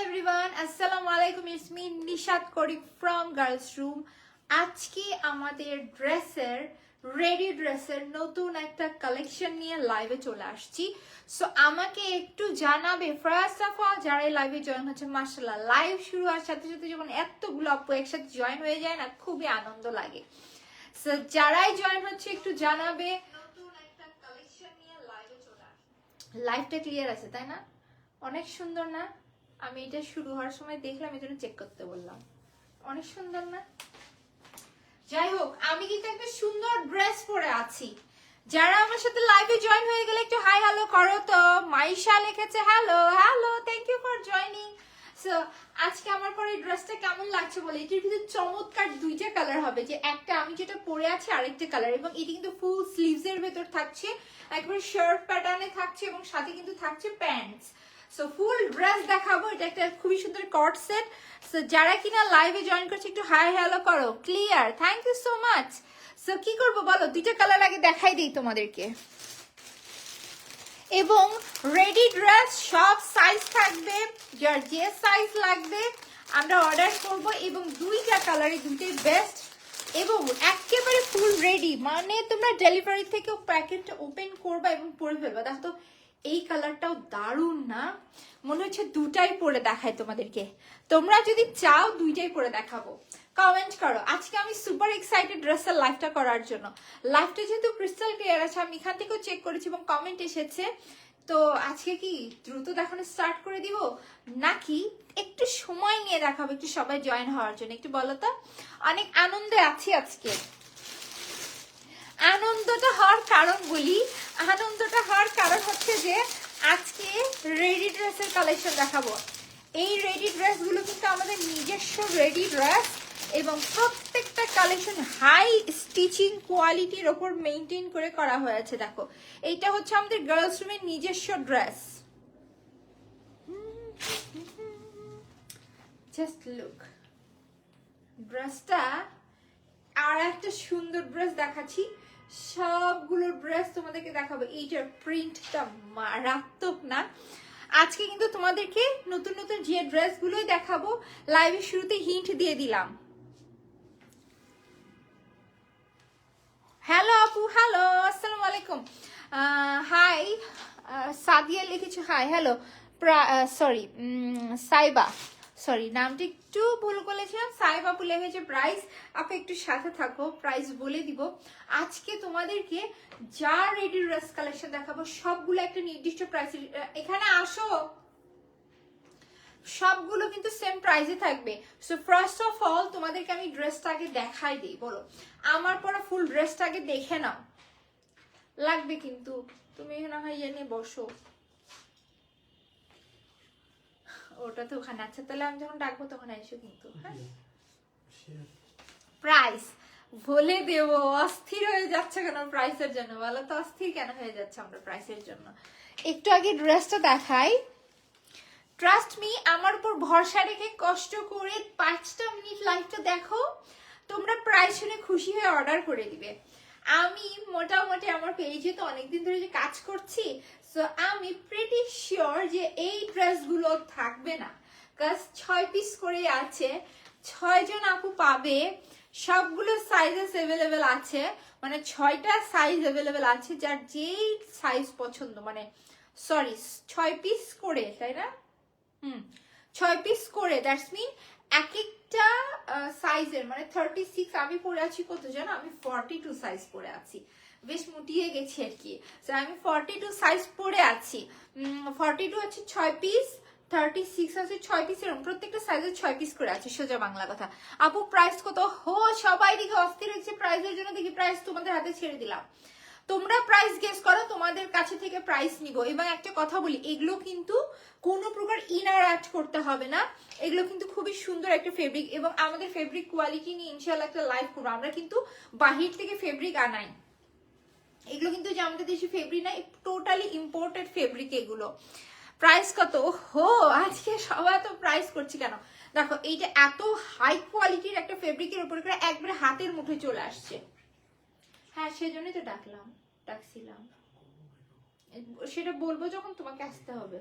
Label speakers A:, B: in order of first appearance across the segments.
A: everyone, assalamu alaikum. It's me Nishat Kori from Girls Room. আজকে আমাদের ready ড্রেসের নতুন একটা কালেকশন নিয়ে লাইভে চলে আসছি। সো আমাকে একটু জানাবে ফার্স্ট অফ অল যারা লাইভে জয়েন হচ্ছে, মাশাআল্লাহ লাইভ শুরু হওয়ার সাথে সাথে যখন এতগুলো আপু একসাথে জয়েন হয়ে যায় না, খুবই আনন্দ লাগে। সো যারাই জয়েন হচ্ছে একটু জানাবে। নতুন একটা কালেকশন নিয়ে লাইভে চলে আসছে। লাইভটা ক্লিয়ার আছে তাই না? অনেক সুন্দর না? আমি এটা শুরু হওয়ার সময় দেখলাম, এই জন্য চেক করতে বললাম। অনেক সুন্দর না? যাই হোক, আমি কিন্তু একটা সুন্দর ড্রেস পরে আছি। যারা আমার সাথে লাইভে জয়েন হয়ে গেলে একটু হাই হ্যালো করো তো। মাইশা লিখেছে hello hello, thank you for joining. So আজকে আমার পরে এই ড্রেসটা কেমন লাগছে বলে, এটার ভিতরে চমৎকার দুইটা কালার হবে, যে একটা আমি যেটা পরে আছি আরেকটা কালার, এবং এটি কিন্তু ফুল স্লিভস এর ভেতর থাকছে, একবার শার্ট প্যাটার্নে থাকছে এবং সাথে কিন্তু থাকছে প্যান্টস। সো ফুল ড্রেস দেখাবো। এটা একটা খুবই সুন্দর কট সেট। সো যারা কিনা লাইভে জয়েন করছে একটু হাই হ্যালো করো। Clear, thank you so much. So কি করবো বলো, দুইটা কালার আগে দেখাই দিই তোমাদেরকে। এবং রেডি ড্রেস সব সাইজ থাকবে, যার যে সাইজ লাগবে আমরা অর্ডার করব, এবং দুইটা কালারে দুইটাই বেস্ট এবং একেবারে ফুল রেডি, মানে তোমরা ডেলিভারি থেকে প্যাকেটটা ওপেন করবা এবং পরে ফেলবা। দেখো তো এই কালারটাও দারুণ না? মনে হচ্ছে দুটাই পরে দেখায় তোমাদেরকে। তোমরা যদি চাও দুইটাই পরে দেখাবো, কমেন্ট করো। আজকে আমি সুপার এক্সাইটেড ড্রেসের লাইভটা করার জন্য। লাইভটা যেহেতু ক্রিস্টাল ক্লিয়ার আছে, আমি এখান থেকেও চেক করেছি এবং কমেন্ট এসেছে। তো আজকে কি দ্রুত দেখানো স্টার্ট করে দিব নাকি একটু সময় নিয়ে দেখাবো, একটু সবাই জয়েন হওয়ার জন্য? একটু বলো তো। অনেক আনন্দে আছি আজকে। আনন্দটা হওয়ার কারণ বলি, আনন্দটা হওয়ার কারণ হচ্ছে যে আজকে রেডি ড্রেসের কালেকশন দেখাবো। এই রেডি ড্রেসগুলো কিন্তু আমাদের নিজস্ব রেডি ড্রেস, এবং প্রত্যেকটা কালেকশন হাই স্টিচিং কোয়ালিটির ওপর মেনটেন করে করা হয়েছে। দেখো এইটা হচ্ছে আমাদের গার্লস রুমের নিজস্ব ড্রেস। জাস্ট লুক ড্রেসটা। আর একটা সুন্দর ড্রেস দেখাচ্ছি, সবগুলো ড্রেস তোমাদেরকে দেখাবো। এইটার প্রিন্টটা মারাত্মক না? আজকে কিন্তু তোমাদেরকে নতুন নতুন যে ড্রেসগুলোই দেখাবো। লাইভের শুরুতে হিন্ট দিয়ে দিলাম। হ্যালো আপু, হ্যালো, আসসালামু আলাইকুম। হাই সাদিয়া লিখেছো hi hello. Sorry Saiba, sorry নামটা একটু ভুল বলেছিলাম। সাইবা আপু লিখেছে প্রাইস। আপু একটু সাথে থাকো, প্রাইস বলে দিব। আজকে তোমাদেরকে যা রেডি ড্রেস কালেকশন দেখাবো সবগুলো একটা নির্দিষ্ট প্রাইস। এখানে আসো, সবগুলো কিন্তু সেম প্রাইসে থাকবে। সো ফার্স্ট অফ অল তোমাদেরকে আমি ড্রেসটা আগে দেখাই দিই। বলো আমার পরা ফুল ড্রেসটা আগে দেখে নাও। লাগবে কিন্তু, তুমি না হয় এনে বসো। ওটা তো ওখানে। আচ্ছা তাহলে আমি যখন ডাকবো তখন এসো কিন্তু। হ্যাঁ, প্রাইস বলে দেব। অস্থির হয়ে যাচ্ছে কেন প্রাইসের জন্য বলো তো? অস্থির কেন হয়ে যাচ্ছে আমরা প্রাইসের জন্য? একটু আগে ড্রেসটা দেখাই। ট্রাস্ট মি, আমার উপর ভরসা রেখে কষ্ট করে 5টা মিনিট লাইভটা দেখো, তোমরা প্রাইস শুনে খুশি হয়ে অর্ডার করে দিবে। আমি মোটামুটি আমার পেজে তো অনেকদিন ধরে যে কাজ করছি, সো আমি প্রিটি শিওর যে এই ড্রেসগুলো থাকবে না। কাজ 6 পিস করে আছে, 6 জন আপু পাবে, সবগুলো সাইজেস অ্যাভেলেবেল আছে, মানে 6টা সাইজ অ্যাভেলেবেল আছে, যার যেই সাইজ পছন্দ। মানে সরি 6 পিস করে, তাই না? 6 পিস করে, দ্যাটস মিন এক একটা সাইজের, মানে 36 আমি পরে আছি কত জানো? আমি 42 সাইজ পরে আছি, বেশ মুটিয়ে গেছি আর কি। আমি 42 সাইজ পরে আছি। 42 হচ্ছে 6 পিস, 36 আছে 6 পিস, এরকম প্রত্যেকটা সাইজের 6 পিস করে আছে। সোজা বাংলা কথা। আপু প্রাইস কত? হো সবাই দিকে অস্থির হচ্ছে প্রাইসের জন্য। দেখি প্রাইস তোমাদের হাতে ছেড়ে দিলাম, তোমরা প্রাইস গেস করো, তোমাদের কাছে থেকে প্রাইস নিব। এবং একটা কথা বলি, এগুলো কিন্তু কোনো প্রকার ইনার অ্যাড করতে হবে না। এগুলো কিন্তু খুবই সুন্দর একটা ফেব্রিক, এবং আমাদের ফেব্রিক কোয়ালিটি নিয়ে ইনশাআল্লাহ একটা লাইভ করবো। আমরা কিন্তু বাহির থেকে ফেব্রিক আনাই, এগুলো কিন্তু যে আমাদের দেশি ফেব্রিক না, টোটালি ইম্পোর্টেড ফেব্রিক এগুলো। প্রাইস কত? হো আজকে সবাই তো প্রাইস করছি কেন? দেখো এইটা এত হাই কোয়ালিটির একটা ফেব্রিকের উপরে করে একবারে হাতের মুঠে চলে আসছে। হ্যাঁ সেজন্যই তো ডাকছিলাম, সেটা বলবো যখন তোমাকে আসতে হবে।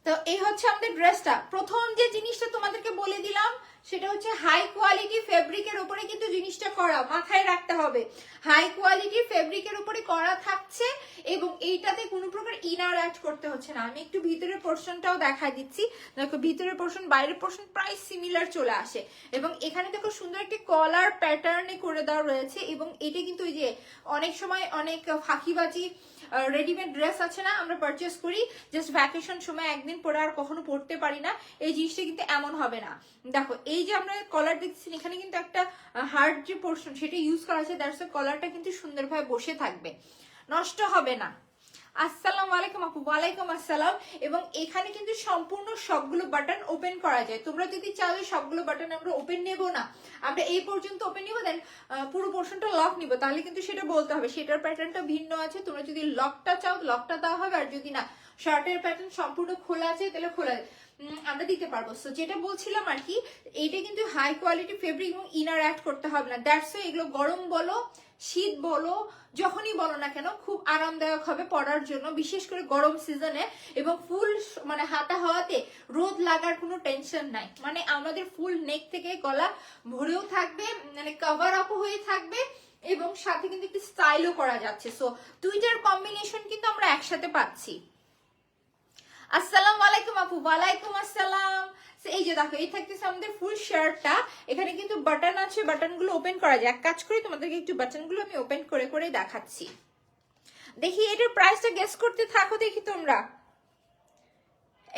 A: তো এই হচ্ছে আমাদের ড্রেসটা। প্রথম যে জিনিসটা তোমাদেরকে বলে দিলাম সেটা হচ্ছে হাই কোয়ালিটি ফেব্রিকের উপরে কিন্তু জিনিসটা করা, মাথায় রাখতে হবে হাই কোয়ালিটি ফেব্রিকের উপরে করা থাকছে এবং এইটাতে কোনো প্রকার ইনার অ্যাড করতে হচ্ছে না। আমি একটু ভিতরের পোর্শনটাও দেখা দিচ্ছি, দেখো ভিতরের পোর্শন বাইরের পোর্শন প্রায় সিমিলার চলে আসে এবং এখানে দেখো সুন্দর একটি কলার প্যাটার্নে করে দেওয়া রয়েছে এবং এটা কিন্তু ওই যে অনেক সময় অনেক ফাঁকিবাজি রেডিমেড ড্রেস আছে না, আমরা পারচেস করি জাস্ট ভ্যাকেশন সময় একদিন পরে আর কখনো পরতে পারি না, এই জিনিসটা কিন্তু এমন হবে না। দেখো এই যে আমরা কলার দেখছি এখানে কিন্তু একটা হার্ড যে পোর্শন সেটা ইউজ করা আছে, দ্যাটস কলারটা কিন্তু সুন্দরভাবে বসে থাকবে, নষ্ট হবে না। আসসালামু আলাইকুম আপু। ওয়ালাইকুম আসসালাম। এবং এখানে কিন্তু সম্পূর্ণ সবগুলো বাটন ওপেন করা যায়, তোমরা যদি চাও সবগুলো বাটন আমরা ওপেন নেব না, আমরা এই পর্যন্ত ওপেন নিব দেন পুরো পোর্শনটা লক নিব, তাহলে কিন্তু সেটা বলতে হবে সেটার প্যাটার্নটা ভিন্ন আছে। তোমরা যদি লকটা চাও লকটা দেওয়া হবে, আর যদি না শার্টের প্যাটার্ন সম্পূর্ণ খোলা আছে তাহলে খোলা আমরা দিতে পারবো। সো যেটা বলছিলাম আর কি, এইটা কিন্তু হাই কোয়ালিটি ফেব্রিক এবং ইনার অ্যাড করতে হবে না, দ্যাটস এগুলো গরম বলো শীত বলো যখনই বলো না কেন খুব আরামদায়ক হবে পরার জন্য, বিশেষ করে গরম সিজনে। এবং ফুল মানে হাতা হওয়াতে রোদ লাগার কোনো টেনশন নাই, মানে আমাদের ফুল নেক থেকে গলা ভরেও থাকবে, মানে কভার আপ হয়ে থাকবে এবং সাথে কিন্তু একটু স্টাইলও করা যাচ্ছে। সো দুইটার কম্বিনেশন কিন্তু আমরা একসাথে পাচ্ছি। আসসালামু আলাইকুম আপু। ওয়ালাইকুম আসসালাম। এই যে দেখো এই থাকতেছে আমাদের ফুল শার্টটা, এখানে কিন্তু বাটন আছে, বাটনগুলো ওপেন করা যায়। এক কাজ করি তোমাদেরকে একটু বাটনগুলো আমি ওপেন করে করে দেখাচ্ছি, দেখি এটার প্রাইসটা গেস করতে থাকো দেখি তোমরা।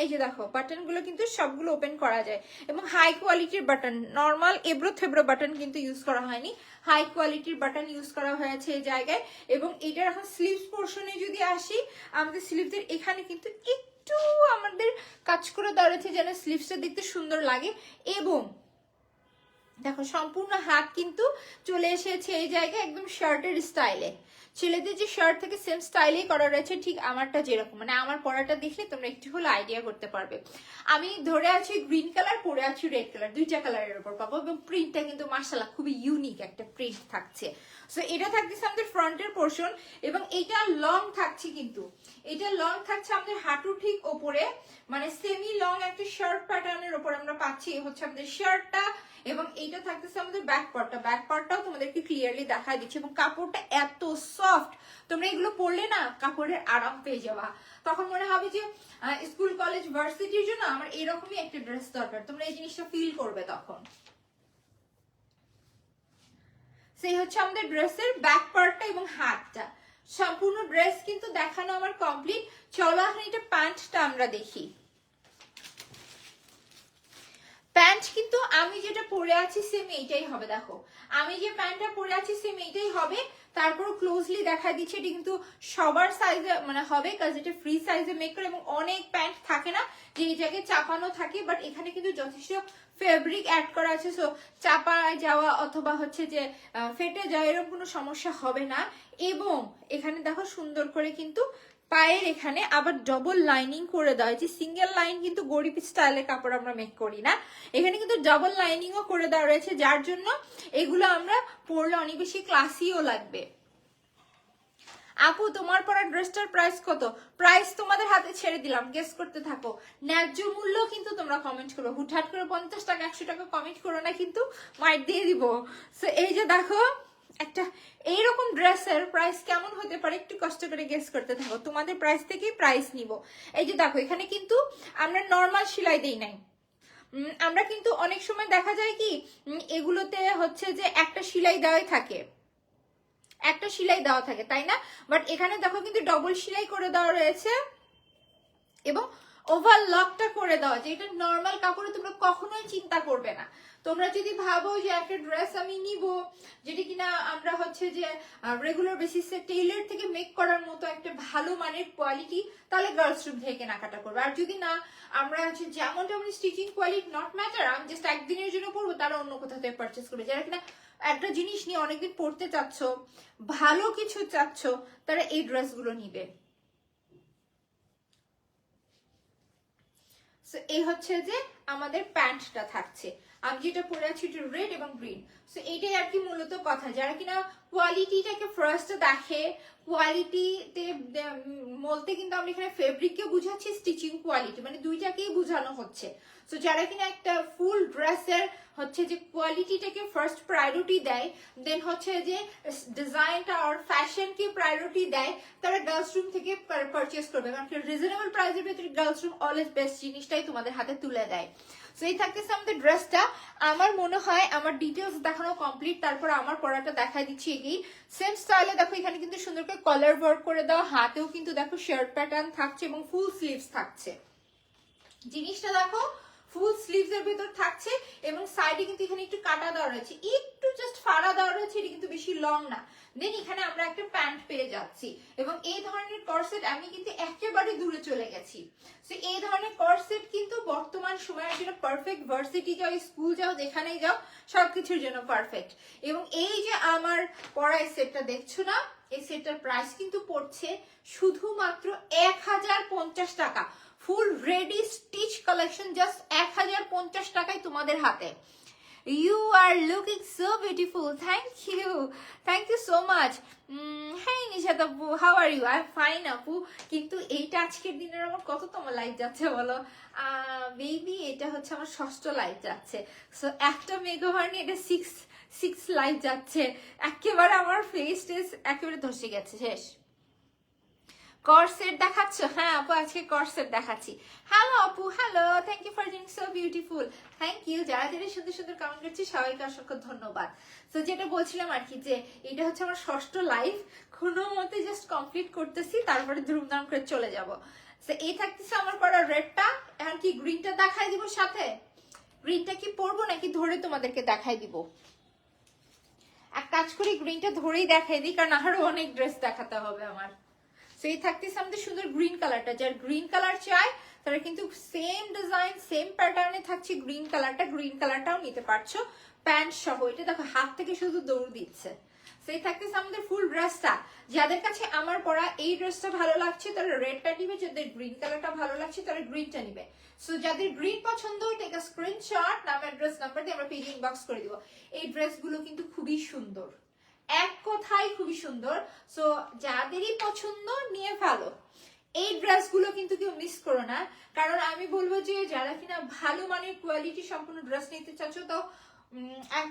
A: এই যে দেখো বাটনগুলো কিন্তু সবগুলো ওপেন করা যায় এবং হাই কোয়ালিটির বাটন, নর্মাল এবড়ো থেবড়ো বাটন কিন্তু ইউজ করা হয়নি, হাই কোয়ালিটির বাটন ইউজ করা হয়েছে এই জায়গায়। এবং এটার এখন স্লিভস পোর্শনে যদি আসি, আমাদের স্লিভসের এখানে কিন্তু একটু আমাদের কাজ করে দেওয়া রয়েছে যেন স্লিভসটা দেখতে সুন্দর লাগে। এবং দেখো সম্পূর্ণ হাত কিন্তু চলে এসেছে এই জায়গায় একদম শার্টের স্টাইলে, ছেলেদের যে শার্ট থেকে সেম স্টাইলেই করা রয়েছে, ঠিক আমারটা যেরকম, মানে আমার পরাটা দেখলে তোমরা একটু হলে আইডিয়া করতে পারবে। আমি ধরে আছি গ্রিন কালার, পরে আছি রেড কালার, দুইটা কালারের উপর পাবো এবং প্রিন্টটা কিন্তু মাশাআল্লাহ খুবই ইউনিক একটা প্রিন্ট থাকছে। সো এটা থাকতেছে আমাদের ফ্রন্টের পোর্শন এবং এটা লং থাকছে, কিন্তু এটা লং থাকছে আমাদের হাঁটু ঠিক ওপরে, মানে সেমি লং একটা শার্ট প্যাটার্নের উপর আমরা পাচ্ছি। হচ্ছে আমাদের শার্টটা এবং এইটা থাকতেছে আমাদের ব্যাক পার্টটা, ব্যাক পার্টটাও তোমাদেরকে ক্লিয়ারলি দেখা দিচ্ছে এবং কাপড়টা এত সফট, তোমরা এগুলো পরলে না কাপড়ের আরাম পেয়ে যাওয়া, তখন মনে হবে যে স্কুল কলেজ ভার্সিটির জন্য আমার এরকমই একটা ড্রেস দরকার, তোমরা এই জিনিসটা ফিল করবে তখন। সেই হচ্ছে আমাদের ড্রেসের ব্যাক পার্টটা এবং হাতটা, সম্পূর্ণ ড্রেস কিন্তু দেখানো আমার কমপ্লিট। চলো এখন এটা প্যান্টটা আমরা দেখি। প্যান্ট কিন্তু আমি যেটা পরে আছি সেম এইটাই হবে, দেখো আমি যে প্যান্টটা পরে আছি সেম এইটাই হবে। তারপর ক্লোজলি দেখা দিচ্ছে এটি কিন্তু সবার সাইজে মানে হবে, কাজ এটা ফ্রি সাইজে মেক করে এবং অনেক প্যান্ট থাকে না যে এই জায়গায় চাপানো থাকে, বাট এখানে কিন্তু যথেষ্ট ফেব্রিক অ্যাড করা আছে, সো চাপা যাওয়া অথবা হচ্ছে যে ফেটে যাওয়া এরকম কোনো সমস্যা হবে না। এবং এখানে দেখো সুন্দর করে কিন্তু পায়ের এখানে আবার ডবল লাইনিং করে দেওয়া হয়েছে, সিঙ্গেল লাইন কিন্তু গরিব স্টাইলের কাপড় আমরা মেক করি না, এখানে কিন্তু ডাবল লাইনিংও করে দেওয়া রয়েছে, যার জন্য এগুলো আমরা পরলে অনেক বেশি ক্লাসিও লাগবে। আপু তোমার পরা ড্রেসটার প্রাইস কত? প্রাইস তোমাদের হাতে ছেড়ে দিলাম, গেস করতে থাকো। ন্যায্য মূল্য কিন্তু তোমরা কমেন্ট করো, হুটহাট করে 50 টাকা 100 টাকা কমেন্ট করো না, কিন্তু মাইট দিয়ে দিব। সো এই যে দেখো একটা এইরকম ড্রেসের প্রাইস কেমন হতে পারে একটু কষ্ট করে গেস করতে থাকো, তোমাদের প্রাইস থেকেই প্রাইস নিব। এই যে দেখো এখানে কিন্তু আমরা নর্মাল সেলাই দেই নাই, আমরা কিন্তু অনেক সময় দেখা যায় কি এগুলোতে হচ্ছে যে একটা সেলাই দেওয়াই থাকে, একটা সেলাই দেওয়া থাকে তাই না, বাট এখানে দেখো কিন্তু ডবল সেলাই করে দেওয়া রয়েছে এবং ওভারলকটা করে দেওয়া, যে এটা নর্মাল কাপড়ে তোমরা কখনোই চিন্তা করবে না। তোমরা যদি ভাবো যে একটা ড্রেস আমি নিব যেটা কিনা আমরা হচ্ছে যে রেগুলার বেসিসে টেইলার থেকে মেক করার মতো একটা ভালো মানের কোয়ালিটি, তাহলে গার্লস রুম থেকে কেনাকাটা করবে। আর যদি না আমরা হচ্ছে যেমন তেমন স্টিচিং কোয়ালিটি নট ম্যাটার, আমি জাস্ট একদিনের জন্য পরবো, তারা অন্য কোথাও থেকে পারচেস করবে। যারা কিনা একটা জিনিস নিয়ে অনেকদিন পরতে চাচ্ছ, ভালো কিছু চাচ্ছ, তারা এই ড্রেসগুলো নিবে। এই হচ্ছে যে আমাদের প্যান্টটা থাকছে। আমি যেটা পরে আছি এটা রেড এবং গ্রিন। সো এইটাই আর কি মূলত কথা, যারা কিনা কোয়ালিটিটাকে ফার্স্ট দেখে, কোয়ালিটিতে বলতে কিন্তু আমরা এখানে ফেব্রিককে বুঝাচ্ছি, স্টিচিং কোয়ালিটি, মানে দুইটাকেই বোঝানো হচ্ছে। সো যারা কিনা একটা ফুল ড্রেসের হচ্ছে যে কোয়ালিটিটাকে ফার্স্ট প্রায়োরিটি দেয়, দেন হচ্ছে যে ডিজাইনটা আর ফ্যাশনকে প্রায়োরিটি দেয়, তারা গার্লস রুম থেকে পারচেস করবে, কারণ কি রিজনেবল প্রাইসের ভিতরে গার্লস রুম অলওয়েজ বেস্ট জিনিসটাই তোমাদের হাতে তুলে দেয়। সো এই থাকতেছে আমাদের ড্রেসটা। আমার মনে হয় আমার ডিটেলস দেখানো কমপ্লিট, তারপর আমার পরাটা দেখাই দিচ্ছি এগেই। সেম স্টাইলে দেখো এখানে কিন্তু সুন্দর করে কলার ওয়ার্ক করে দেওয়া, হাতেও কিন্তু দেখো শার্ট প্যাটার্ন থাকছে এবং ফুল স্লিভস থাকছে। জিনিসটা দেখো ফুল স্লিভস এর ভিতর থাকছে এবং সাইডে কিন্তু এখানে একটু কাটা দেওয়া রয়েছে, একটু জাস্ট ফাড়া দেওয়া রয়েছে, এটা কিন্তু বেশি লং না। দেন এখানে আমরা একটা প্যান্ট পেয়ে যাচ্ছি এবং এই ধরনের কর্সেট আমি কিন্তু একেবারে দূরে চলে গেছি। সো এই ধরনের কর্সেট কিন্তু বর্তমান সময়ের জন্য পারফেক্ট, ভার্সিটি যাও, স্কুল যাও, যেখানেই যাও সবকিছুর জন্য পারফেক্ট। এবং এই যে আমার পরা এই সেটটা দেখছো না, এই সেটটার প্রাইস কিন্তু পড়ছে শুধুমাত্র 1050 টাকা। Full ready stitch collection just 1050 টাকায় তোমাদের হাতে। You are looking so beautiful. Thank you so much. Hey Nishat আপু, how are you? I'm fine আপু। কিন্তু এইটা আজকের দিনের আমার কততম লাইভ যাচ্ছে বলো? বেবি এটা হচ্ছে আমার 6ষ্ঠ লাইভ যাচ্ছে। সো একটা মেগাবার নিয়ে এটা 6 লাইভ যাচ্ছে। একেবারে আমার ফেস টেস একেবারে ধসে গেছে, শেষ। কর্সেট দেখাচ্ছ? হ্যাঁ আপু আজকে কর্সেট দেখাচ্ছি। হ্যালো আপু, hello, thank you for being so beautiful. Thank you, যারা যারা সুন্দর সুন্দর কমেন্ট করছি সবাইকে অসংখ্য ধন্যবাদ। তো যেটা বলছিলাম আর কি, যে এটা হচ্ছে আমার 6ষ্ঠ লাইভ, কোনো মতে জাস্ট কমপ্লিট করতেছি, তারপরে ধুমধাম করে চলে যাব। তো এই থাকতেছে আমার পরা রেডটা। এখন কি গ্রিনটা দেখাই দিব সাথে? গ্রিনটা কি পরবো নাকি ধরে তোমাদেরকে দেখাই দিব? এক কাজ করি, গ্রিনটা ধরেই দেখাই দিই, কারণ আরো অনেক ড্রেস দেখাতে হবে আমার। সো এই থাকতেছে আমাদের সুন্দর গ্রিন কালারটা। যার গ্রিন কালার চাই তারা কিন্তু সেম ডিজাইন সেম প্যাটার্নে থাকছে গ্রিন কালারটা, গ্রিন কালারটাও নিতে পারছো প্যান্ট সহ। এটা দেখো হাত থেকে শুধু দৌড় দিচ্ছে। সো এই থাকতেছে আমাদের ফুল ড্রেসটা। যাদের কাছে আমার পরা এই ড্রেসটা ভালো লাগছে তারা রেডটা নিবে, যাদের গ্রিন কালারটা ভালো লাগছে তারা গ্রিনটা নিবে। সো যাদের গ্রিন পছন্দ টেক আ স্ক্রিনশট, নাম অ্যাড্রেস নাম্বার দিয়ে আমরা পেজে ইনবক্স করে দিব। এই ড্রেসগুলো কিন্তু খুবই সুন্দর, এক কথায় খুবই সুন্দর। সো যাদেরই পছন্দ নিয়ে ফেলো। এই ড্রেসগুলো কিন্তু কেউ মিস করো না, কারণ আমি বলবো যে যারা কিনা ভালো মানের কোয়ালিটি সম্পূর্ণ ড্রেস নিতে চাচ্ছ, তো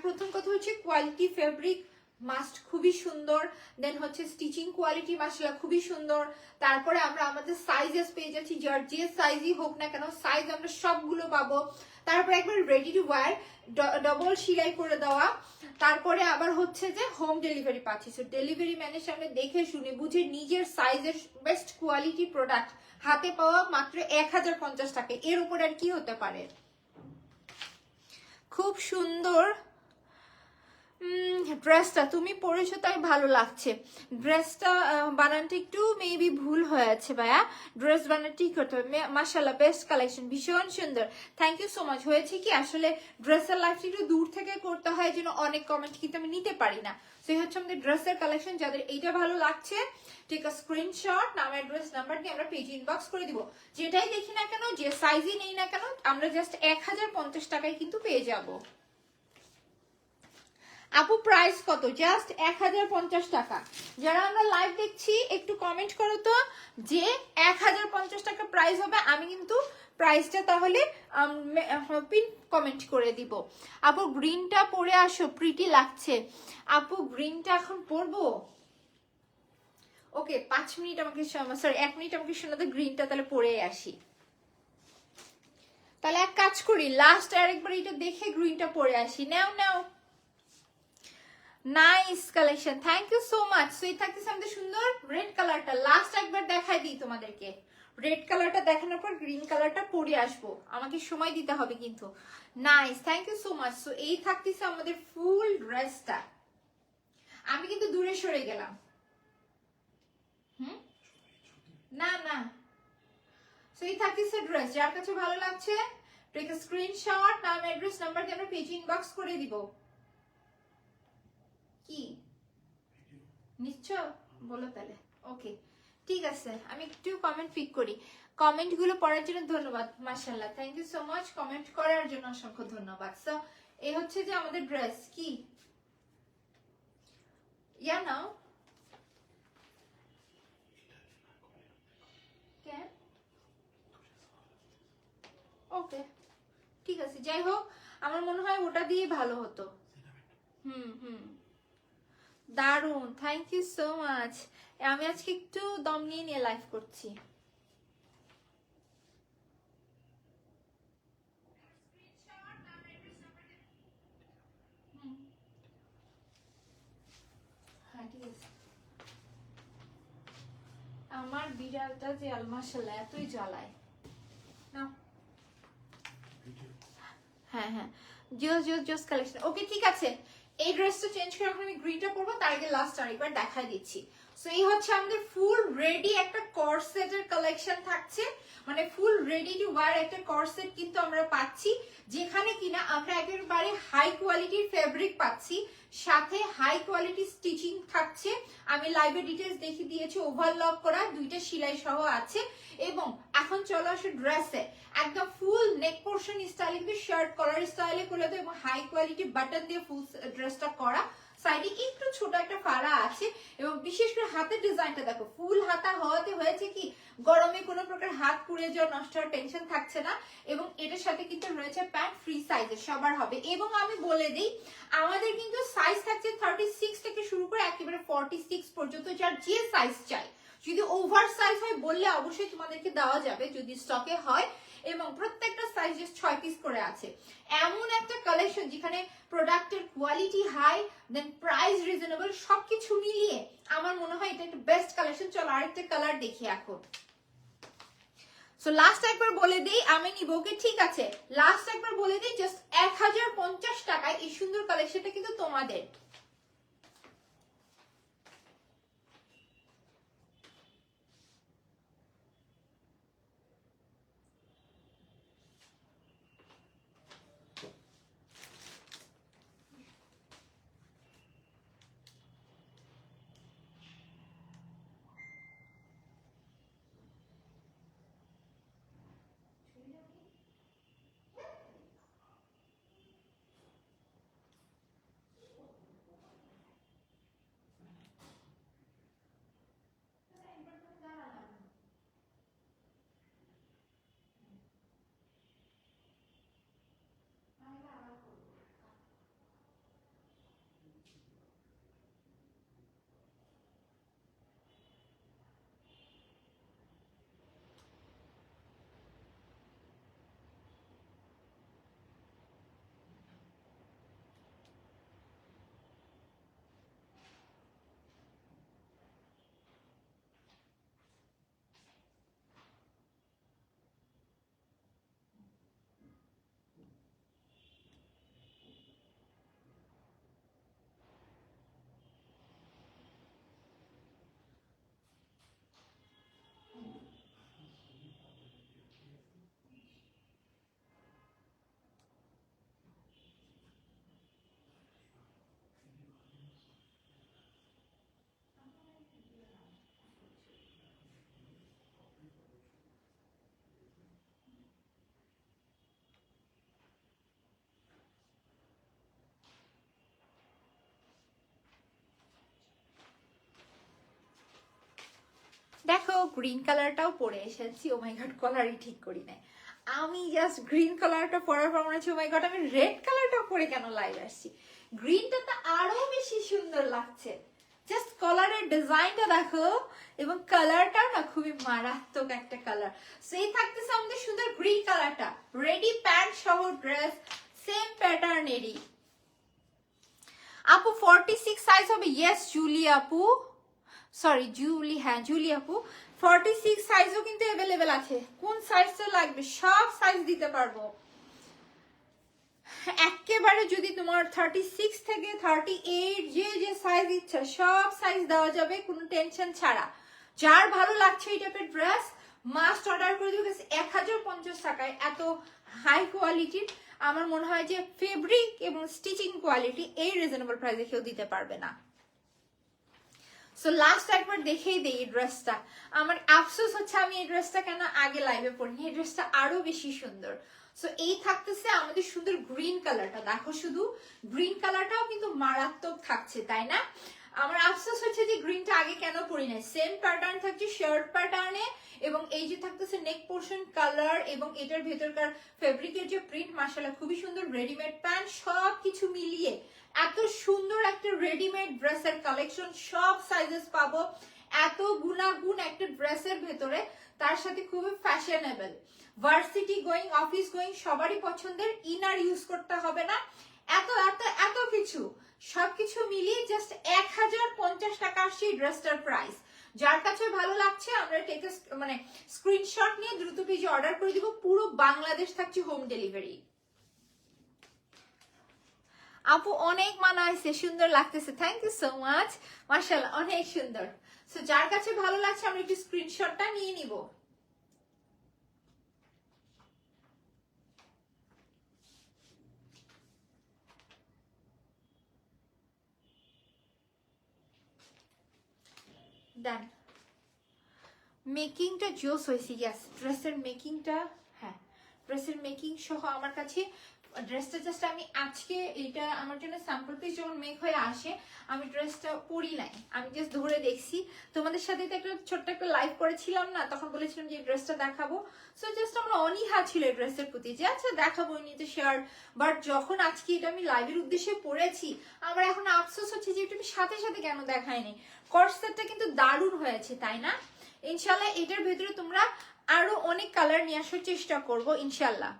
A: প্রথম কথা হচ্ছে কোয়ালিটি, ফেব্রিক মাস্ট খুবই সুন্দর, দেন হচ্ছে স্টিচিং কোয়ালিটি মাশাআল্লাহ খুবই সুন্দর। তারপরে আমরা আমাদের সাইজেস পেয়ে যাচ্ছি, যার যে সাইজই হোক না কেন সাইজ আমরা সবগুলো পাবো। তারপরে একবার রেডি টু ওয়্যার, ডবল সেলাই করে দেওয়া। তারপরে আবার হচ্ছে যে হোম ডেলিভারি পাচ্ছি। সো ডেলিভারি ম্যানের সামনে দেখে শুনে বুঝে নিজের সাইজের বেস্ট কোয়ালিটি প্রোডাক্ট হাতে পাওয়া মাত্র 1050 টাকা। এর উপর আর কি হতে পারে? খুব সুন্দর ড্রেসটা তুমি পরেছো তাই ভালো লাগছে। ড্রেসটা বানানটা একটু মেবি ভুল হয়েছে ভাইয়া, ড্রেস বানানো ঠিক করতে হবে। মাশাআল্লাহ বেস্ট কালেকশন, ভীষণ সুন্দর, থ্যাংক ইউ সো মাচ। হয়েছে কি আসলে ড্রেসের লাইফটা একটু দূর থেকে করতে হয়, যেন অনেক কমেন্ট কিন্তু আমি নিতে পারি না। সো এই হচ্ছে আমাদের ড্রেসের কালেকশন। যাদের এইটা ভালো লাগছে টেক আ স্ক্রিনশট, নাম অ্যাড্রেস নাম্বার দিয়ে আমরা পেজ ইনবক্স করে দিব। যেটাই দেখি না কেন, যে সাইজই নেই না কেন, আমরা জাস্ট 1050 টাকায় কিন্তু পেয়ে যাবো। আপু প্রাইস কত? জাস্ট 1050 টাকা। যারা আমরা লাইভ দেখছি একটু কমেন্ট করো তো যে 1050 টাকা প্রাইস হবে, আমি কিন্তু প্রাইসটা তাহলে পিন কমেন্ট করে দিব। আপু গ্রিনটা পরে আসো, প্রিটি লাগছে। আপু গ্রিনটা এখন পরবো? ওকে 5 মিনিট আমাকে, সরি 1 মিনিট আমাকে শোনাতে, গ্রিনটা তাহলে পরে আসি। তাহলে এক কাজ করি, লাস্ট আরেকবার এটা দেখে গ্রিনটা পরে আসি। নাও নাও, nice collection, thank you so much. So এই থাকতেছে আমাদের সুন্দর রেড কালারটা, লাস্ট একবার দেখাই দিই তোমাদেরকে। রেড কালারটা দেখানোর পর গ্রিন কালারটা পরে আসবো, আমাকে সময় দিতে হবে কিন্তু। Nice, thank you so much. So এই থাকতেছে আমাদের ফুল ড্রেসটা। আমি কিন্তু দূরে সরে গেলাম। না না, সো এই থাকতেছে ড্রেস। যার কাছে ভালো লাগছে টেক আ স্ক্রিনশট, নাম অ্যাড্রেস নাম্বার দিয়ে আমরা পেজ ইনবক্স করে দিব। কি নিচ্ছ বলো তাহলে? ওকে ঠিক আছে, আমি একটু কমেন্ট পিক করি। কমেন্টগুলো পড়ার জন্য ধন্যবাদ, মাশাআল্লাহ, thank you so much, comment করার জন্য অসংখ্য ধন্যবাদ। সো এই হচ্ছে যে আমাদের ড্রেস। কি ইয়া নাও কেন, ওকে ঠিক আছে, যাই হোক আমার মনে হয় ওটা দিয়ে ভালো হতো। হুম, দারুন, থ্যাংক ইউ সো মাচ। আমি আজকে একটু দম নিয়ে নিয়ে লাইভ করছি। হ্যাঁ ঠিক আছে। আমার বিড়ালটা যে মাশাআল্লাহ এতই জ্বালায় না। হ্যাঁ হ্যাঁ, জোস কালেকশন। ওকে ঠিক আছে, এই ড্রেসটা চেঞ্জ করে এখন আমি গ্রিনটা পরবো, তার আগে লাস্ট আরেকবার দেখাই দিচ্ছি। সো এই হচ্ছে আমাদের ফুল রেডি একটা কর্সেটের কালেকশন থাকছে, মানে ফুল রেডি টু ওয়্যার একটা কর্সেট কিন্তু আমরা পাচ্ছি, যেখানে কিনা আমরা একেবারে হাই কোয়ালিটির ফেব্রিক পাচ্ছি, সাথে হাই কোয়ালিটি স্টিচিং থাকছে। আমি লাইভে ডিটেলস দেখিয়ে দিয়েছি, ওভারলক করা, দুইটা সেলাই সহ আছে। এবং এখন চলো আসে ড্রেসে, একদম ফুল নেক পোর্শন স্টাইলে কিন্তু শার্ট কলার স্টাইলে করে দেবো, এবং হাই কোয়ালিটি বাটন দিয়ে ফুল ড্রেসটা করা, সাইডে একটু ছোট একটা ফাড়া আছে, এবং বিশেষ করে হাতের ডিজাইনটা দেখো, ফুল হাতা হওয়াতে হয়েছে কি গরমে কোনো প্রকার হাত পুড়ে যাওয়া নষ্ট হওয়ার টেনশন থাকছে না। এবং এটার সাথে কিন্তু রয়েছে প্যান্ট ফ্রি সাইজের, সবার হবে। এবং আমি বলে দিই আমাদের কিন্তু সাইজ থাকছে 36 থেকে শুরু করে একেবারে 46 পর্যন্ত, যার যে সাইজ চাই। যদি ওভার সাইজ হয় বললে অবশ্যই তোমাদেরকে দেওয়া যাবে যদি স্টকে হয়। এবং প্রত্যেকটা সাইজ 6 পিস করে আছে। এমন একটা কালেকশন যেখানে প্রোডাক্টের কোয়ালিটি হাই, দেন প্রাইস রিজনেবল, সবকিছু মিলিয়ে আমার মনে হয় এটা একটা বেস্ট কালেকশন। চলো আরেকটা কালার দেখি এখন। সো লাস্ট একবার বলে দিই, আমি নিব, ওকে ঠিক আছে, লাস্ট একবার বলে দিই, জাস্ট 1050 টাকায় এই সুন্দর কালেকশনটা কিন্তু তোমাদের। দেখো গ্রিন কালারটাও পরে এসেছি, ও মাই গড কলারই ঠিক করি নাই আমি, জাস্ট গ্রিন কালারটা পরার পর মনে হচ্ছে ও মাই গড আমি রেড কালারটা পরে কেন লাইভ আসছি। গ্রিনটা তো আরো বেশি সুন্দর লাগছে, জাস্ট কলারের ডিজাইনটা দেখো, এবং কালারটাও না খুবই মারাত্মক একটা কালার। সেই থাকতেছে আমাদের সুন্দর গ্রিন কালারটা, রেডি প্যান্ট সহ ড্রেস, সেম প্যাটার্নেরই। আপু 46 সাইজ হবে, ইয়েস জুলি আপু, সরি জুলি, হ্যাঁ জুলি আপু 46 সাইজও কিন্তু অ্যাভেলেবেল আছে। কোন সাইজটা লাগবে সব সাইজ দিতে পারবো একেবারে। যদি তোমার 36 থেকে 38 যে যে সাইজ ইচ্ছা সব সাইজ দেওয়া যাবে, কোনো টেনশন ছাড়া। যার ভালো লাগছে এই টাইপের ড্রেস মাস্ট অর্ডার করে দিও। 1050 টাকায় এত হাই কোয়ালিটির, আমার মনে হয় যে ফেব্রিক এবং স্টিচিং কোয়ালিটি এই রিজনেবল প্রাইসে কেউ দিতে পারবে না। সো লাস্ট একবার দেখেই দেই এই ড্রেসটা। আমার আফসোস হচ্ছে আমি এই ড্রেসটা কেন আগে লাইভে পরিনি, এই ড্রেসটা আরো বেশি সুন্দর। সো এই থাকতেছে আমাদের সুন্দর গ্রিন কালারটা, দেখো শুধু গ্রিন কালারটাও কিন্তু মারাত্মক থাকছে, তাই না? আমার আফসোস হচ্ছে যে গ্রিনটা আগে কেন পরি নাই। সেম প্যাটার্ন থাকছে শার্ট প্যাটার্নে, এবং এই যে থাকতেছে নেক পোর্শন কালার, এবং এটার ভেতরকার ফেব্রিকের যে প্রিন্ট মাশাআল্লাহ খুবই সুন্দর। রেডিমেড প্যান্ট সবকিছু মিলিয়ে এত সুন্দর একটা রেডিমেড ড্রেসের কালেকশন, সব সাইজেস পাবো এত গুণাগুণ একটা ড্রেসের ভেতরে, তার সাথে খুবই fashionable, varsity going, office going সবারই পছন্দের, ইনার ইউজ করতে হবে না, এত এত এত কিছু সবকিছু মিলিয়ে জাস্ট 1050 টাকা আসছে এই ড্রেসটার প্রাইস। যার কাছে ভালো লাগছে আমরা টেকে মানে স্ক্রিনশট নিয়ে দ্রুত পেজে অর্ডার করে দিব, পুরো বাংলাদেশ থাকছে হোম ডেলিভারি। আপু অনেক মানাইছে, সুন্দর লাগতেছে, থ্যাংক ইউ সো মাচ, মাশাআল্লাহ অনেক সুন্দর। সো যার কাছে ভালো লাগছে আমরা একটু স্ক্রিনশটটা নিয়ে নিব। ডান। মেকিংটা জোস হয়েছে, ইয়াস ড্রেসের মেকিংটা, হ্যাঁ ড্রেসের মেকিং সহ আমার কাছে ড্রেসটা জাস্ট আমি আজকে এটা আমার জন্য স্যাম্পল পিস যখন মেক হয়ে আসে আমি ড্রেসটা পরি নাই, আমি জাস্ট ধরে দেখছি। তোমাদের সাথে তো একটা ছোট্ট একটা লাইভ করেছিলাম না, তখন বলেছিলাম যে ড্রেসটা দেখাবো। সো জাস্ট আমার অনীহা ছিল এই ড্রেসের প্রতি যে আচ্ছা দেখাবো নিতে শেয়ার, বাট যখন আজকে এটা আমি লাইভের উদ্দেশ্যে পরেছি আমার এখন আফসোস হচ্ছে যে এটা আমি সাথে সাথে কেন দেখাইনি। কর্সেটটা কিন্তু দারুণ হয়েছে, তাই না? ইনশাল্লাহ এটার ভেতরে তোমরা আরো অনেক কালার নিয়ে আসার চেষ্টা করবো ইনশাল্লাহ।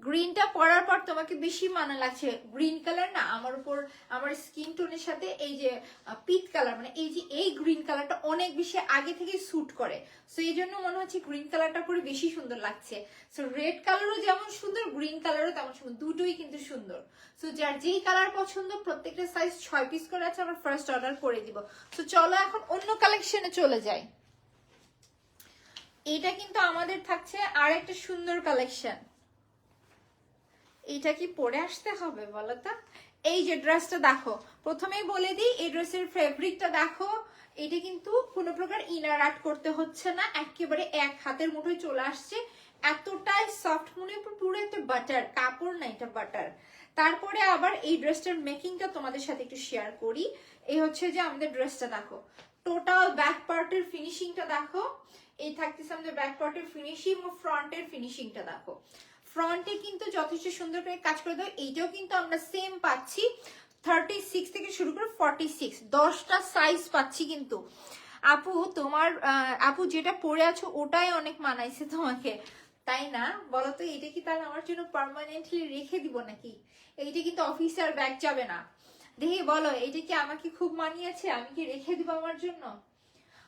A: গ্রিনটা পরার পর তোমাকে বেশি মানা লাগছে, গ্রিন কালার না আমার উপর আমার স্কিন টোনের সাথে এই যে পিচ কালার মানে এই যে এই গ্রিন কালারটা অনেক বেশি আগে থেকে স্যুট করে। সো এই জন্য মনে হচ্ছে গ্রিন কালারটা পরে বেশি সুন্দর লাগছে। সো রেড কালারও যেমন সুন্দর, গ্রিন কালারও তেমন সুন্দর, দুটোই কিন্তু সুন্দর। সো যার যেই কালার পছন্দ প্রত্যেকটা সাইজ 6 পিস করে আছে, আমরা ফার্স্ট অর্ডার করে দিব। সো চলো এখন অন্য কালেকশনে চলে যাই। এটা কিন্তু আমাদের থাকছে আর একটা সুন্দর কালেকশন। এটা কি পরে আসতে হবে বলো তো? এই যে ড্রেসটা দেখো, প্রথমেই বলে দিই এই ড্রেসের ফেব্রিকটা দেখো, এটা কিন্তু কোনো প্রকার ইনার আর্ট করতে হচ্ছে না, একেবারে এক হাতের মুঠোয় চলে আসছে, এতটাই সফট, মনে পুরো একটা বাটার কাপড় না, এটা বাটার। তারপরে আবার এই ড্রেসটার মেকিংটা তোমাদের সাথে একটু শেয়ার করি। এই হচ্ছে যে আমাদের ড্রেসটা দেখো, টোটাল ব্যাক পার্টের ফিনিশিংটা দেখো, এই থাকতেছে আমাদের ব্যাক পার্টের ফিনিশিং ও ফ্রন্টের ফিনিশিংটা দেখো। ফ্রন্টে কিন্তু যথেষ্ট সুন্দর করে কাজ করে দেয়, এইটাও কিন্তু আমরা সেম পাচ্ছি 36 থেকে শুরু করে 46, 10টা সাইজ পাচ্ছি কিন্তু। আপু তোমার আপু যেটা পরে আছো ওটাই অনেক মানাইছে তোমাকে, তাই না? বলো তো এটা কি তাহলে আমার জন্য পার্মানেন্টলি রেখে দিব নাকি? এইটা কিন্তু অফিসে আর ব্যাগ যাবে না, দেখি বলো এটা কি আমাকে খুব মানিয়েছে, আমি কি রেখে দিব আমার জন্য?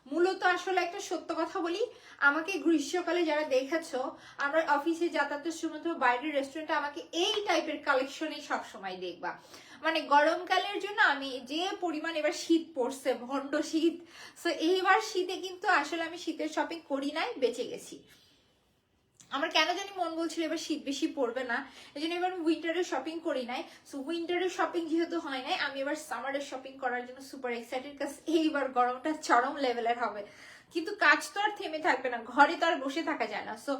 A: মূলত আসলে একটা সত্য কথা বলি, আমাকে গ্রীষ্মকালে যারা দেখেছো আমরা অফিসে যাতায়াতের সময় তো বাইরের রেস্টুরেন্টে আমাকে এই টাইপের কালেকশনই সবসময় দেখবা। মানে গরমকালের জন্য আমি যে পরিমাণ, এবার শীত পড়ছে ভন্ড শীত, সো এইবার শীতে কিন্তু আসলে আমি শীতের শপিং করি নাই, বেঁচে গেছি। আমার কেন জানি মন বলছিল এবার শীত বেশি পড়বে না, এই জন্য এবার উইন্টারের শপিং করি নাই। সো উইন্টারের শপিং যেহেতু হয় নাই, আমি এবার সামারের শপিং করার জন্য সুপার এক্সাইটেড, কারণ এইবার গরমটা চরম লেভেলের হবে। কিন্তু কাজ তো আর থেমে থাকবে না, ঘরে তো আর বসে থাকা যায় না। সো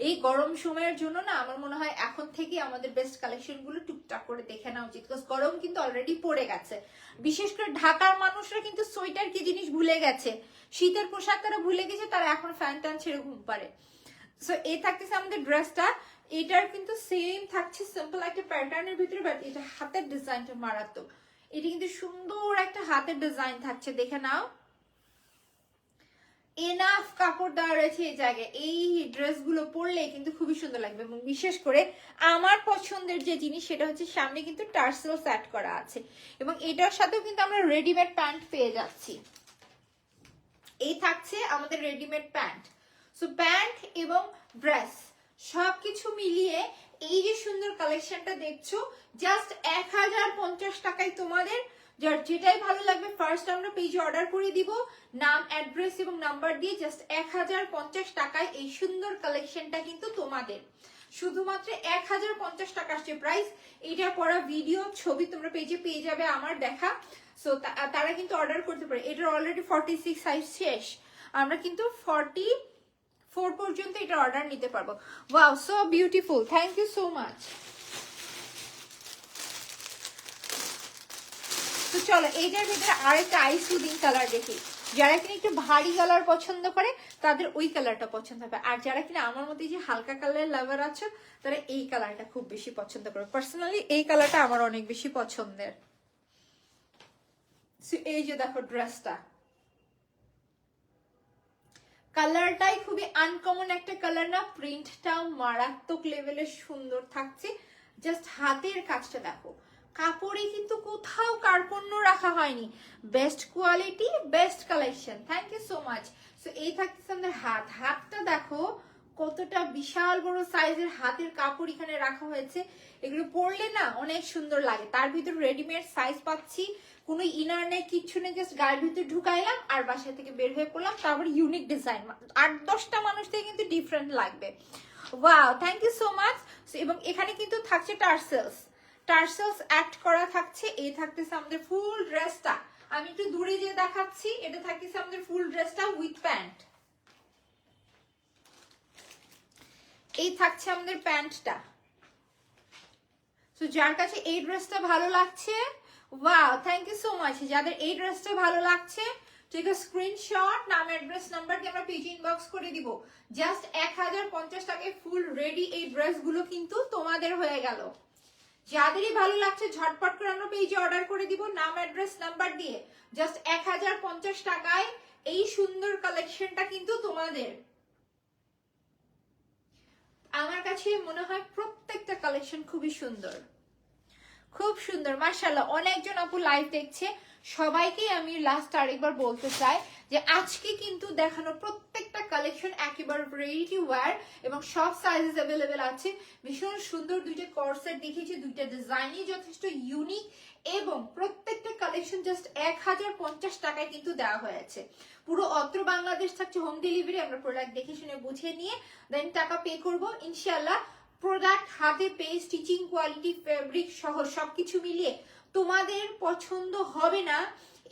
A: এই গরম সময়ের জন্য না আমার মনে হয় এখন থেকে আমাদের বেস্ট কালেকশন গুলো টুকটাক করে দেখে নেওয়া উচিত, বিকজ গরম কিন্তু অলরেডি পড়ে গেছে। বিশেষ করে ঢাকার মানুষরা কিন্তু সোয়েটার কি জিনিস ভুলে গেছে, শীতের পোশাক তারা ভুলে গেছে, তারা এখন ফ্যান ট্যান ছেড়ে ঘুম পারে। সো এই থাকতেছে আমাদের ড্রেসটা, এটার কিন্তু সেম থাকছে সিম্পল একটা প্যাটার্নের ভিতরে, বাট এটা হাতের ডিজাইনটা মারাত্মক। এটা কিন্তু সুন্দর একটা হাতের ডিজাইন থাকছে, দেখে নাও। এনাফ কাপড় দেওয়া রয়েছে এই জায়গায়, এই ড্রেসগুলো পরলে কিন্তু খুবই সুন্দর লাগবে। এবং বিশেষ করে আমার পছন্দের যে জিনিস সেটা হচ্ছে সামনে কিন্তু টার্সেল সেট করা আছে, এবং এটার সাথেও কিন্তু আমরা রেডিমেড প্যান্ট পেয়ে যাচ্ছি। এই থাকছে আমাদের রেডিমেড প্যান্ট। সো প্যান্ট এবং ড্রেস সবকিছু মিলিয়ে এই যে সুন্দর কালেকশনটা দেখছো জাস্ট 1050 টাকায় তোমাদের যার যেটাই ভালো লাগবে ফার্স্ট আমরা পেজে অর্ডার করে দিব, নাম অ্যাড্রেস এবং নাম্বার দিয়ে জাস্ট 1050 টাকায় এই সুন্দর কালেকশনটা কিন্তু তোমাদের শুধুমাত্র 1050 টাকা আসছে প্রাইস। এটা পড়া ভিডিও ছবি তোমরা পেজে পেয়ে যাবে আমার দেখা। সো তারা কিন্তু অর্ডার করতে পারে। এটার অলরেডি 46 সাইজ শেষ, আমরা কিন্তু 44 পর্যন্ত এটা অর্ডার নিতে পারবো। Wow, so beautiful, thank you so much. তো চলো এইটার ভিতরে আরেকটা আইস সুদিং কালার দেখি। যারা কিনা একটু ভারী কালার পছন্দ করে তাদের ওই কালারটা পছন্দ হবে, আর যারা কিনা আমার মতো যে হালকা কালারের লাভার আছে তারা এই কালারটা খুব বেশি পছন্দ করে। পার্সোনালি এই কালারটা আমার অনেক বেশি পছন্দের। এই যে দেখো ড্রেসটা, কালারটাই খুবই আনকমন একটা কালার না, প্রিন্টটাও মারাত্মক লেভেলের সুন্দর থাকছে। জাস্ট হাতের কাজটা দেখো, কাপড়ে কিন্তু কোথাও কার্পণ্য রাখা হয়নি, best quality, best collection. Thank you so much. So এই থাকতেছে আমাদের হাতটা দেখো কতটা বিশাল বড় সাইজের হাতের কাপড় এখানে রাখা হয়েছে। এগুলো পরলে না অনেক সুন্দর লাগে। তার ভিতর রেডিমেড সাইজ পাচ্ছি, কোনো ইনার নেই, কিচ্ছু নেই, জাস্ট গায়ের ভিতরে ঢুকাইলাম আর বাসা থেকে বের হয়ে পড়লাম। তারপর ইউনিক ডিজাইন, 8-10টা মানুষ থেকে কিন্তু ডিফারেন্ট লাগবে। Wow, thank you so much. এবং এখানে কিন্তু থাকছে টার্সেলস অ্যাড করা থাকছে। এই থাকতেছে আমাদের ফুল ড্রেসটা, আমি একটু দূরে যে দেখাচ্ছি, এটা থাকতেছে আমাদের ফুল ড্রেসটা উইথ প্যান্ট। এই থাকছে আমাদের প্যান্টটা। তো যার কাছে এই ড্রেসটা ভালো লাগছে, wow thank you so much. যাদের এই ড্রেসটা ভালো লাগছে ঠিক আছে, স্ক্রিনশট, নাম অ্যাড্রেস নাম্বার দিয়ে আমরা পেজ ইনবক্স করে দিব। জাস্ট 1050 টাকায় ফুল রেডি এই ড্রেসগুলো কিন্তু তোমাদের হয়ে গেল। যাদেরই ভালো লাগছে ঝটপট করে আমরা পেজে অর্ডার করে দিব নাম অ্যাড্রেস নাম্বার দিয়ে। জাস্ট 1050 টাকায় এই সুন্দর কালেকশনটা কিন্তু তোমাদের। আমার কাছে মনে হয় প্রত্যেকটা কালেকশন খুবই সুন্দর, খুব সুন্দর মাশাআল্লাহ। অনেকজন আপু লাইভ দেখছে, সবাইকে আমি লাস্ট আরেকবার বলতে চাই যে আজকে কিন্তু দেখানো প্রত্যেকটা কালেকশন একেবারে রেডি টু ওয়্যার এবং সব সাইজেস অ্যাভেলেবেল আছে। ভীষণ সুন্দর দুইটা কর্সেট দেখিয়েছি, দুইটা ডিজাইনই যথেষ্ট ইউনিক এবং প্রত্যেকটা কালেকশন জাস্ট 1050 টাকায় কিন্তু দেওয়া হয়েছে। পুরো অত্র বাংলাদেশ থাকছে হোম ডেলিভারি। আমরা প্রোডাক্ট দেখে শুনে বুঝে নিয়ে দেন টাকা পে করবো ইনশাআল্লাহ। প্রোডাক্ট হাতে পেয়ে স্টিচিং কোয়ালিটি ফেব্রিক সহ সবকিছু মিলিয়ে তোমাদের পছন্দ হবে না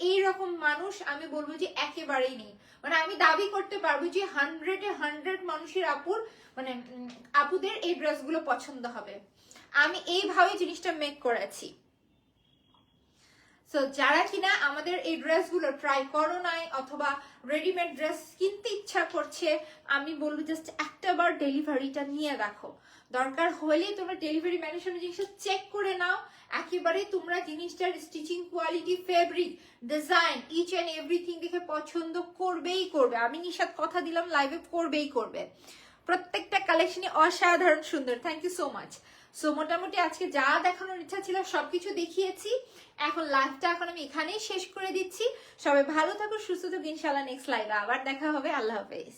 A: এইরকম মানুষ আমি বলবো যে একেবারেই নেই। মানে আমি দাবি করতে পারবো যে 100 মানুষের আপুদের এই ড্রেসগুলো পছন্দ হবে। আমি এইভাবে জিনিসটা মেক করেছি। সো যারা কিনা আমাদের এই ড্রেসগুলো ট্রাই করো নাই অথবা রেডিমেড ড্রেস কিনতে ইচ্ছা করছে, আমি বলবো জাস্ট একটা বার ডেলিভারিটা নিয়ে দেখো। দরকার হলে তোমরা ডেলিভারি ম্যানের সামনে জিনিসটা চেক করে নাও। একেবারে তোমরা জিনিসটার stitching quality, fabric, design, each and everything দেখে পছন্দ করবেই করবে। আমি নিশাদ কথা দিলাম লাইভে করবেই করবে। প্রত্যেকটা কালেকশনই অসাধারণ সুন্দর। Thank you so much. So মোটামুটি আজকে যা দেখানোর ইচ্ছা ছিল সবকিছু দেখিয়েছি। এখন লাইভটা আমি এখানেই শেষ করে দিচ্ছি। সবাই ভালো থাকো, সুস্থ থাকো, ইনশাআল্লাহ নেক্সট লাইভে আবার দেখা হবে। আল্লাহ হাফেজ।